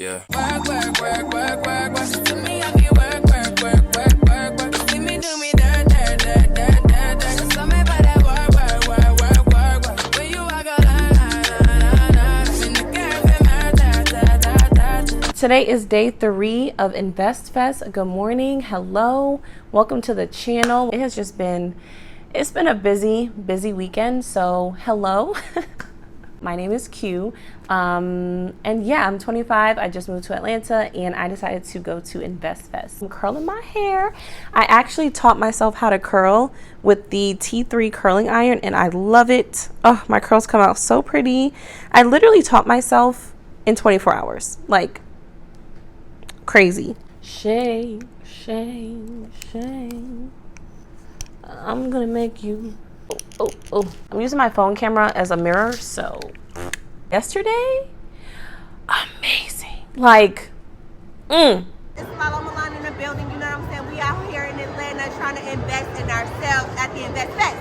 Yeah. Work, work, work, work, work, work. To me, I get work, work, work, work, work, work. See me do me dirt, dirt, dirt, dirt, dirt, dirt. Just tell me about that work, work, work, work, work, work. When you walk a line, in the cafe, Today is day 3 of Invest Fest. Good morning, hello, welcome to the channel. It has just been, it's been a busy weekend, so hello. My name is Q, and yeah, I'm 25. I just moved to Atlanta, and I decided to go to Invest Fest. I'm curling my hair. I actually taught myself how to curl with the T3 curling iron, and I love it. Oh, my curls come out so pretty. I literally taught myself in 24 hours, like crazy. Shame, shame, shame. I'm gonna make you. Oh. I'm using my phone camera as a mirror, so yesterday, amazing. Like, It's Milano in the building, you know what I'm saying? We out here in Atlanta trying to invest in ourselves at the Invest Fest.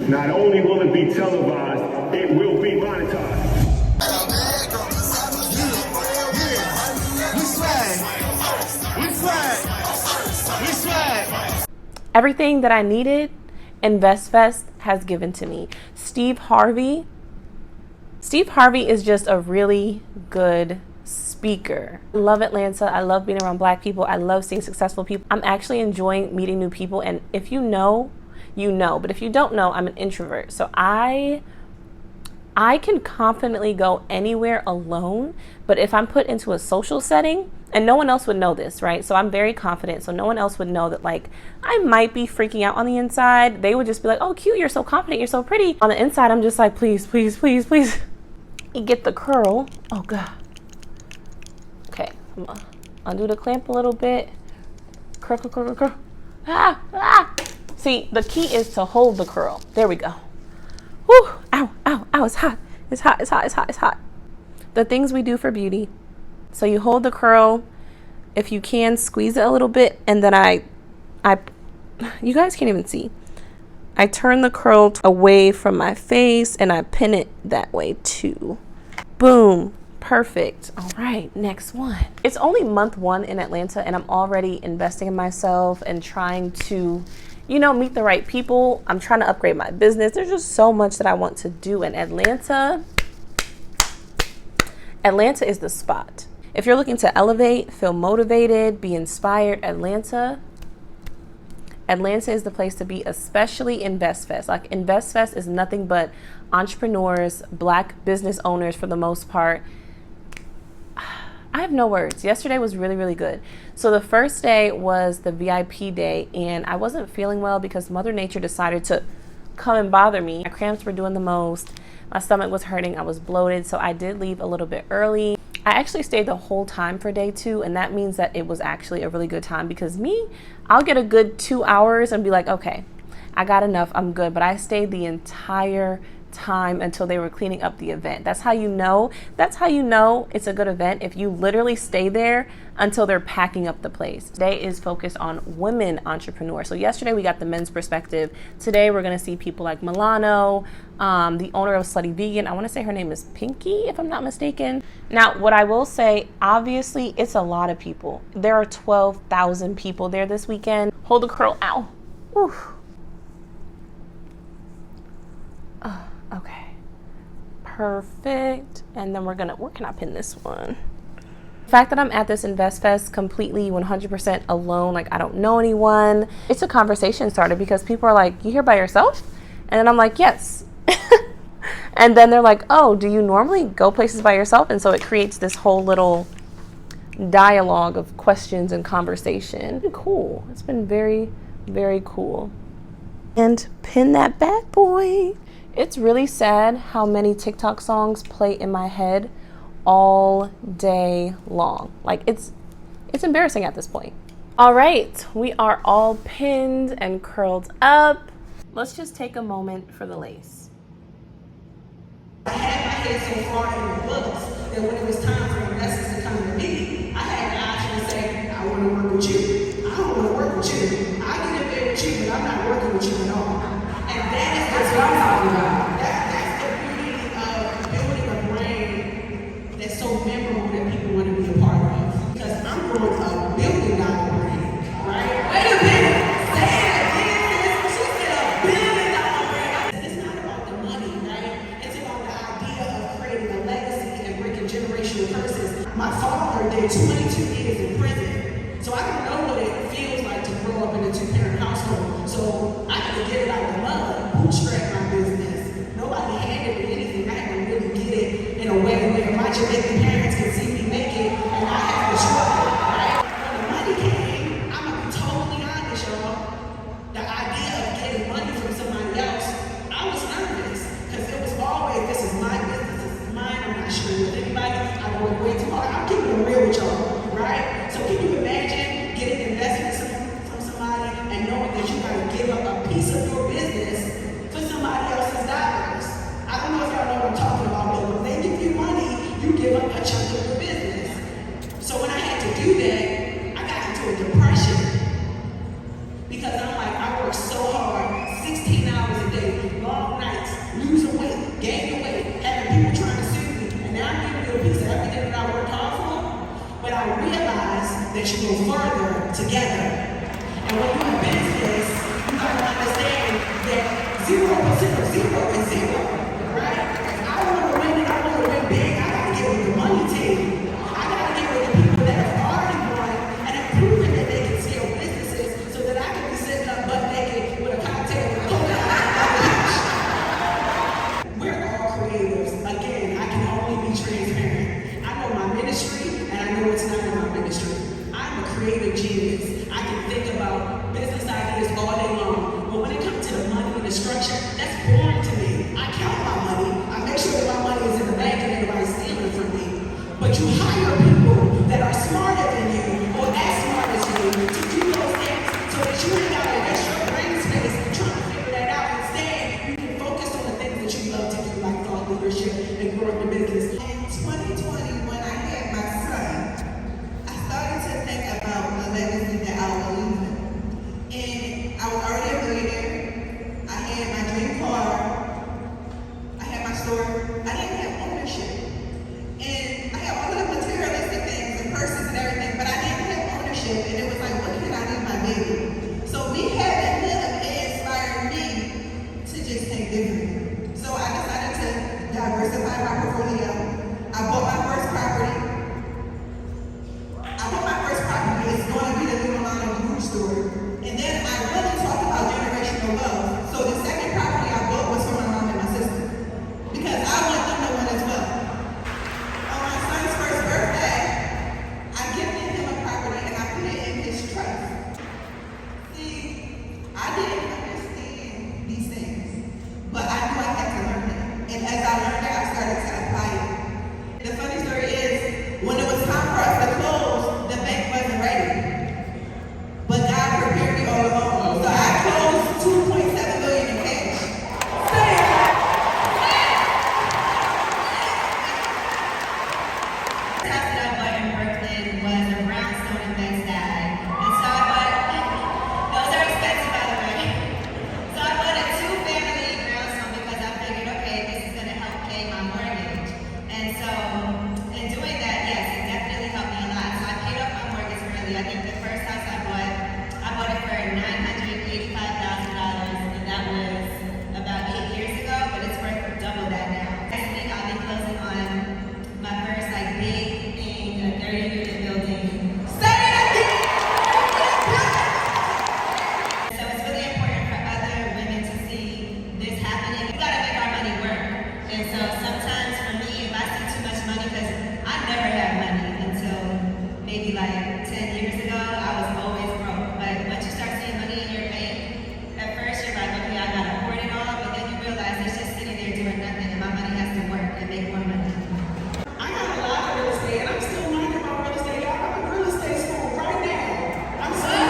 Not only will it be televised, it will be monetized. We swag. Everything that I needed, Invest Fest has given to me. Steve Harvey is just a really good speaker. I love Atlanta. I love being around Black people. I love seeing successful people. I'm actually enjoying meeting new people. And if you know, you know. But if you don't know, I'm an introvert. So I can confidently go anywhere alone. But if I'm put into a social setting, and no one else would know this, right? So I'm very confident. So no one else would know that, like, I might be freaking out on the inside. They would just be like, oh, cute, you're so confident, you're so pretty. On the inside, I'm just like, please, please, please, please. You get the curl. Oh, God. Okay, I'm gonna undo the clamp a little bit. Curl, curl, curl, curl. Ah. See, the key is to hold the curl. There we go. Whew, ow, it's hot. It's hot. The things we do for beauty. So you hold the curl, if you can, squeeze it a little bit, and then I you guys can't even see. I turn the curl away from my face and I pin it that way too. Boom, perfect. All right, next one. It's only month 1 in Atlanta and I'm already investing in myself and trying to, meet the right people. I'm trying to upgrade my business. There's just so much that I want to do in Atlanta. Atlanta is the spot. If you're looking to elevate, feel motivated, be inspired, Atlanta is the place to be, especially Invest Fest. Like, Invest Fest is nothing but entrepreneurs, Black business owners for the most part. I have no words. Yesterday was really, really good. So the first day was the VIP day, and I wasn't feeling well because Mother Nature decided to come and bother me. My cramps were doing the most. My stomach was hurting. I was bloated, so I did leave a little bit early. I actually stayed the whole time for day 2, and that means that it was actually a really good time because I'll get a good 2 hours and be like, okay, I got enough, I'm good. But I stayed the entire time until they were cleaning up the event. That's how you know it's a good event, if you literally stay there until they're packing up the place. Today is focused on women entrepreneurs. So yesterday we got the men's perspective. Today we're going to see people like Milano, the owner of Slutty Vegan. I want to say her name is Pinky, if I'm not mistaken. Now, what I will say, obviously it's a lot of people. There are 12,000 people there this weekend. Hold the curl. Ow. Whew. Okay, perfect. And then where can I pin this one? The fact that I'm at this Invest Fest completely 100% alone, like I don't know anyone, it's a conversation starter because people are like, you here by yourself? And then I'm like, yes. And then they're like, oh, do you normally go places by yourself? And so it creates this whole little dialogue of questions and conversation. Cool. It's been very, very cool. And pin that bad boy. It's really sad how many TikTok songs play in my head all day long. Like, it's embarrassing at this point. All right, we are all pinned and curled up. Let's just take a moment for the lace. I had my head so far in the books that when it was time for investors to come to me, I had the option to say, I want to work with you. I don't want to work with you. I get in bed with you, but I'm not working with you at all. And that's what I'm talking about. That's the beauty of building a brand did 22 years in prison. So I don't know what it feels like to grow up in a two-parent household. So I had to get it out of the mud, bootstrap my business. Nobody handed me anything. I had to really get it in a way where my Jamaican parents could see me make it and I have to struggle, right? When the money came, I'm gonna be totally honest, y'all. The idea of getting money from somebody else, I was nervous because it was always, this is my business, this is mine, I'm not sharing with anybody, I work way too hard. I'm keeping it real with y'all, right? So can you imagine getting investments from somebody and knowing that you gotta give up a piece of your business for somebody else's dollars? I don't know if y'all know what I'm talking about, but when they give you money, you give up a chunk of your business. So when I had to do that, I got into a depression because I'm like, I work so hard, 16 hours a day, long nights, losing weight, gaining weight, having people trying to sue me, and now I'm giving you a piece of everything that I worked hard for. But I realized that you go further together. And when you're in business, you gotta understand that 0% of zero is zero, right? If I wanna win and I wanna win big, I gotta get with the money team. I gotta get with the people that have already won and have proven that they can scale businesses so that I can be sitting up butt naked with a cocktail and cola on the beach. We're all creatives. Again, I can only be transparent. I know my ministry and I know it's not in my ministry. I'm a creative genius. I can think about business ideas all day long. But when it comes to the money and the structure, that's boring to me. I count my money. I make sure that my money is in the bank and everybody's stealing from me. But you hire people that are smarter than you or as smart as you to do those things so that you ain't got to waste your brain space trying to figure that out. Instead, you can focus on the things that you love to do, like thought leadership and growing the business. In 2020, when I had my son, I started to think about the legacy that I would leave him. And I was already a millionaire. I had my dream car. I had my store. I didn't have ownership. And I had all of the materialistic things and purses and everything, but I didn't have ownership. And it was like, what can I leave my baby? So me having him inspired me to just think different. So I decided to diversify my portfolio. I bought my first property. It's going to be the new Milano grocery store. And then I really talked about generational wealth. So the second property I bought was for my mom and my sister. Because I want them to win as well. On my son's first birthday, I gifted him a property and I put it in his trust. See, I didn't understand these things, but I knew I had to learn it. And as I learned it, I started to apply it. The funny story is, when it was time for us to close, the bank wasn't ready. But God prepared me all along. So I closed $2.7 million in cash. The house that I bought in Brooklyn was a brownstone in Bed-Stuy. And so I bought, those are expensive by the way. So I bought a two-family brownstone because I figured, okay, this is gonna help pay my mortgage. And so in doing that, yes, it definitely helped me a lot. So I paid off my mortgage early. I think the first house I bought it for $985,000, and that was about 8 years ago, but it's worth double that now. I think I'll be closing on my first big thing, a 30-unit building. Say it again! So it's really important for other women to see this happening. We gotta make our money work. And so sometimes for me, if I see too much money, because I never had money until maybe 10 years ago, I was always broke. But once you start seeing money in your bank, at first you're like, okay, I gotta hoard it all, but then you realize it's just sitting there doing nothing, and my money has to work and make more money. I got a lot of real estate, and I'm still learning about real estate. Y'all, I'm in real estate school right now. I'm still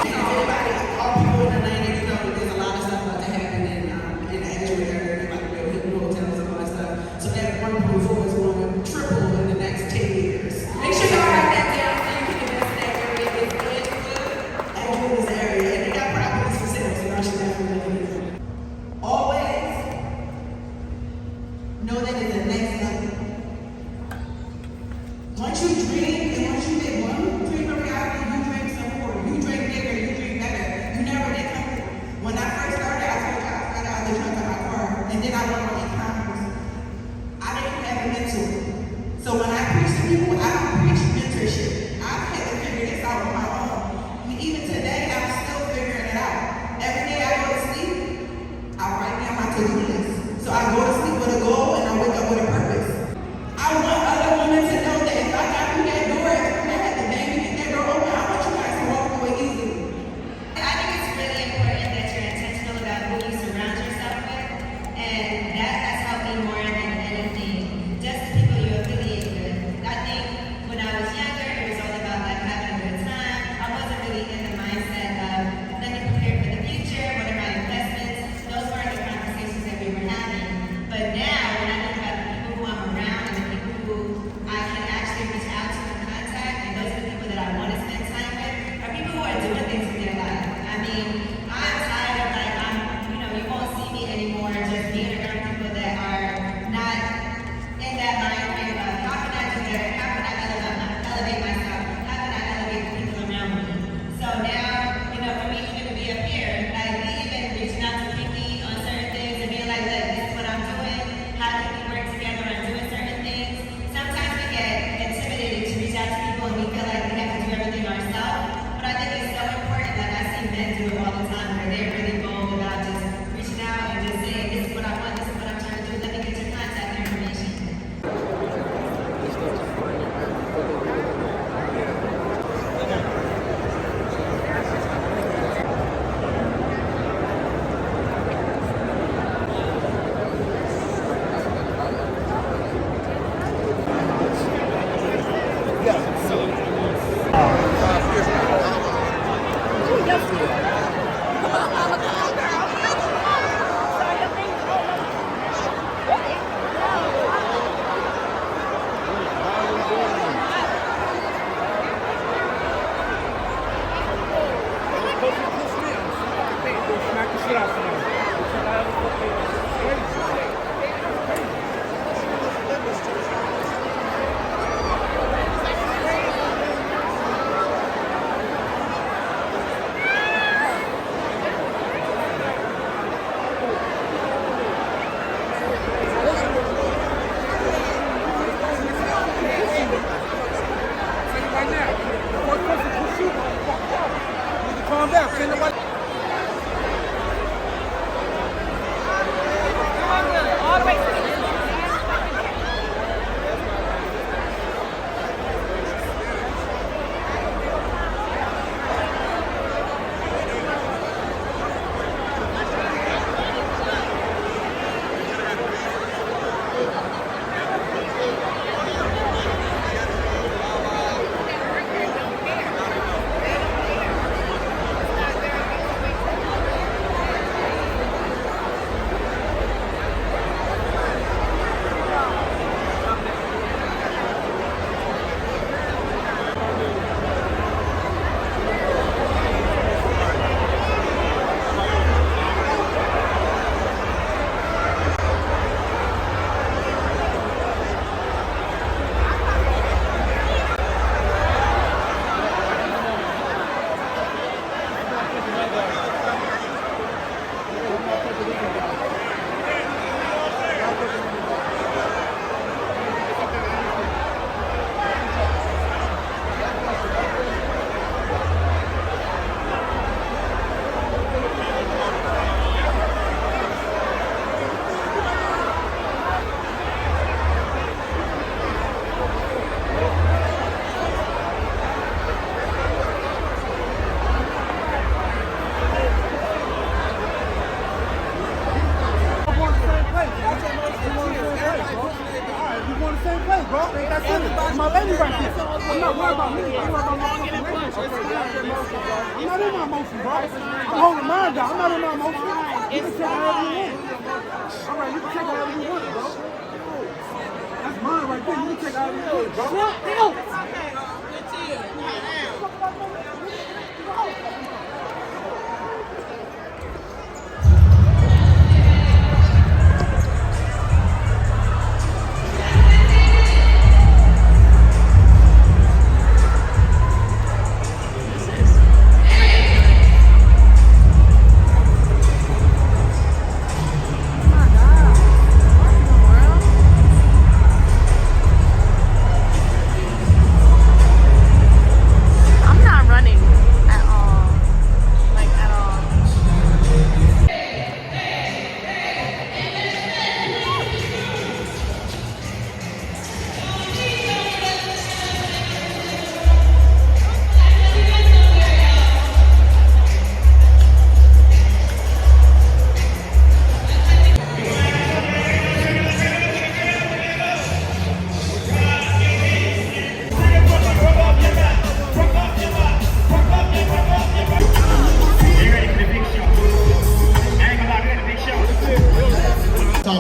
everybody, all people in Atlanta, you know, there's a lot of stuff about to happen in the Edgewood area. They're about to build hidden hotels and all that stuff. So that 1.4 is going to triple in the next 10 years. Make sure y'all write that down so you can invest in that area. It's Edgewood. Edgewood is the area, and they got properties for sale, so y'all should definitely look into it. Always know that it's the next level. Once you dream and once you make one dream of reality, you dream some more. You dream bigger, you dream better. You never get comfortable. When I first started, I told you I started out of the trunk of my car, and then I went on e-commerce. I didn't have a mentor. So when I preach to people, I don't preach mentor. bro. That's it. My baby right there. I'm not worried about me. I'm not about my emotions. I'm not in my emotions, bro. I'm holding mine down. I'm not in my emotions. You can take however you want. All right, you can take however you want, bro. That's mine right there. You can take however you want, bro.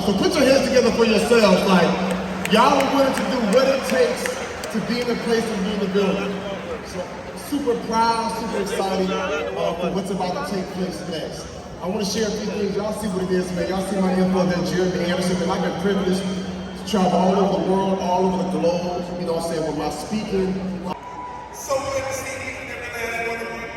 So put your hands together for yourselves. Like, y'all are willing to do what it takes to be in the place and be in the building. So super proud, super excited for what's about to take place next. I want to share a few things. Y'all see what it is, man. Y'all see my info there, Jeremy Anderson. And I've been privileged to travel all over the world, all over the globe, you know what I'm saying, with my speaking. So good to see each and every last one of you.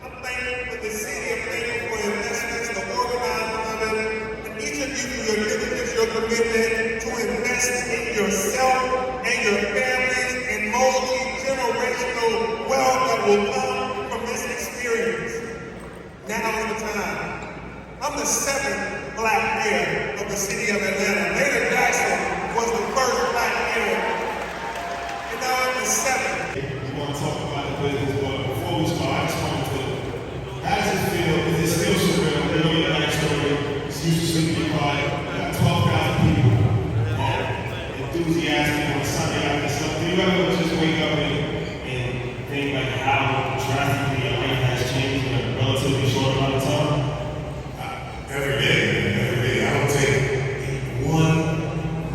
I'm thankful for the city. I'm thankful for investments, the organizing of it, and each of you for your diligence, your commitment to invest in yourself and your families and multi-generational wealth that will come from this experience. Now is the time. I'm the 7th black mayor of the city of Atlanta. Mayor Jackson was the first black mayor. And now I'm the 7th. We want to talk about the business, but before we start, I just wanted to, how does it feel? Is it still surreal? You know your life story. It's usually be quiet. We got 12,000 people enthusiastic on Sunday after Sunday. Do you ever just wake up and think like how drastically your life has changed in a relatively short amount of time? Every day. I don't take one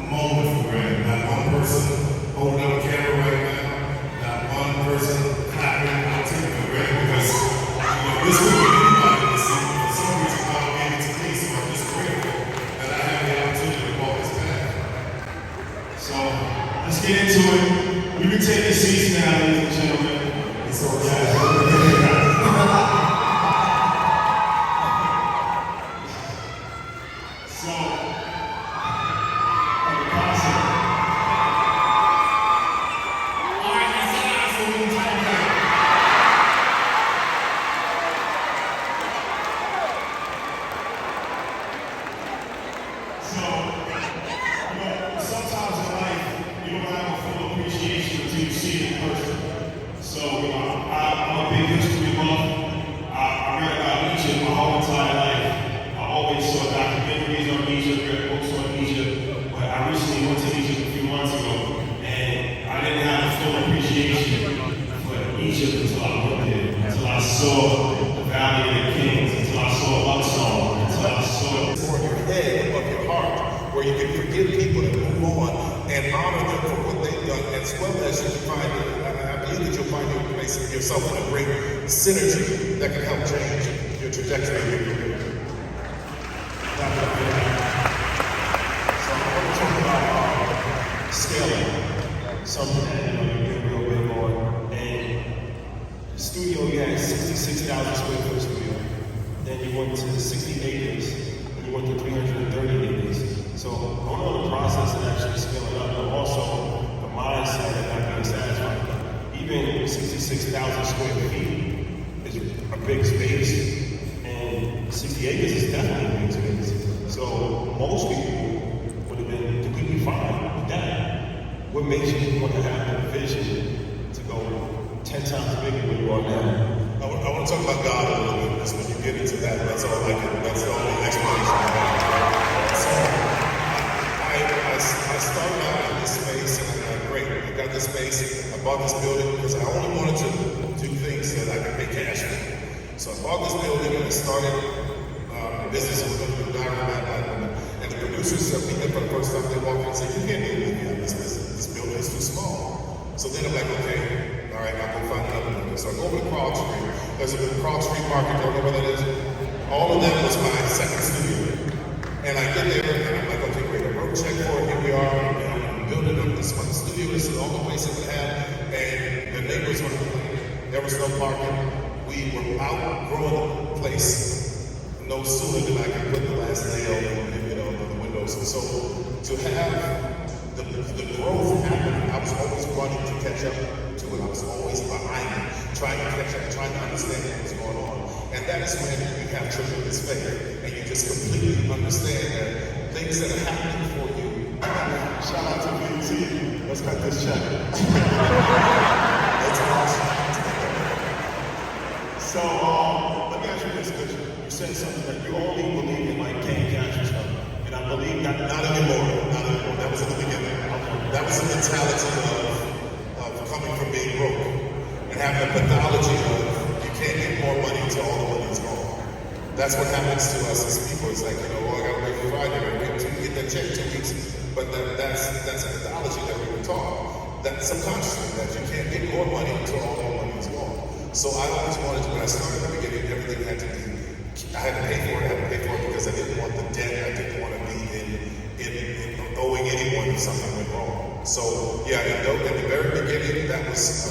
moment for granted. Not one person holding up a camera right now. Not one person clapping. I don't take it for granted because this would be anybody in the city. For some reason, God gave it to me, so I'm just grateful that I have the opportunity to walk this path. So let's get into it. We can take the seats now, ladies and gentlemen. It's all right. Sometimes in life, you don't have a full appreciation until you see it in person. So, I'm a big history buff. I read about Egypt my whole entire life. I always saw documentaries on Egypt, read books on Egypt. But I recently went to Egypt a few months ago, and I didn't have a full appreciation for Egypt until I went there, until I saw the Valley of the Kings, until I saw Luxor, until I saw More of your head, above your heart, where you can forgive people and move on and honor them for what they've done, as well as you can find, I believe that you'll find yourself in a great synergy that can help change your trajectory of your career. So I want to talk about scaling, something that you've been real big on. And the studio, you had 66,000 square foot studio. Then you went to 60 acres, and you went to 330 acres. So I know the process of actually scaling up, but also the mindset of not being satisfied. Even 66,000 square feet is a big space, and 60 acres is definitely a big space. So most people would have been completely fine with that. What makes you want to have the vision to go 10 times bigger than you are now? I want to talk about God a little bit, because when you get into that, that's all I can, that's the only explanation I have. So I started out in this space, and this space. I bought this building because I only wanted to do things that I could make cash with. So I bought this building and I started a business with a diary black woman. And the producers said, we did for the first time, they walked in and said, you can't do anything in this business. This building is too small. So then I'm like, okay, all right, I'll go find another building. So I go over to Cross Street. There's a Cross Street Market, don't know where that is. All of that was my second studio. And I get there and I'm like, okay, great, I wrote a check for it, here we are. I'm building up this one studio, this is all the place that we have. And the neighbors were complaining. There was no parking. We were outgrowing the place no sooner than I could put the last nail in, the windows. And so to have the growth happen, I was always running to catch up to it. I was always behind it, trying to catch up, trying to understand what was going on. And that is when you have tremendous faith, and you just completely understand that things that are happening for you. Shout out to BT. Let's cut this check. That's awesome. So, let me ask you this, because you said something that you only believe in like getting cash or something. And I believe that not anymore. That was in the beginning. That was the mentality of coming from being broke and having a pathology of you can't get more money until all the money is gone. That's what happens to us as people. It's like, I gotta wait for Friday, I wait to get that check 2 weeks. But that's a pathology that we were taught. That's subconsciously, that you can't get more money until all the money is gone. So I always wanted, when I started at the beginning, everything had to be, I had to pay for it because I didn't want the debt, I didn't want to be in owing anyone if something went wrong. So yeah, at the very beginning, that was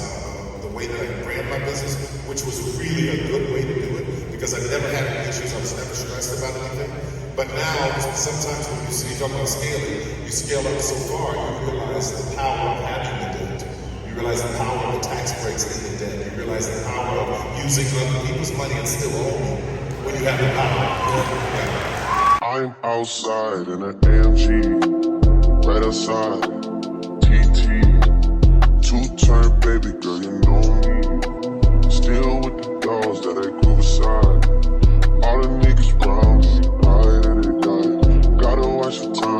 the way that I ran my business, which was really a good way to do it because I never had any issues, I was never stressed about anything. But now, sometimes when you talk about scaling, you scale up so far, you realize the power of having the debt. You realize the power of the tax breaks in the debt. You realize the power of using other people's money and still owing when you have the power. Yeah. I'm outside in an AMG, right outside, TT, 2-turn baby girl, you know me. Still with the dogs that I grew beside. All the niggas around me, die and they die. Gotta watch the time.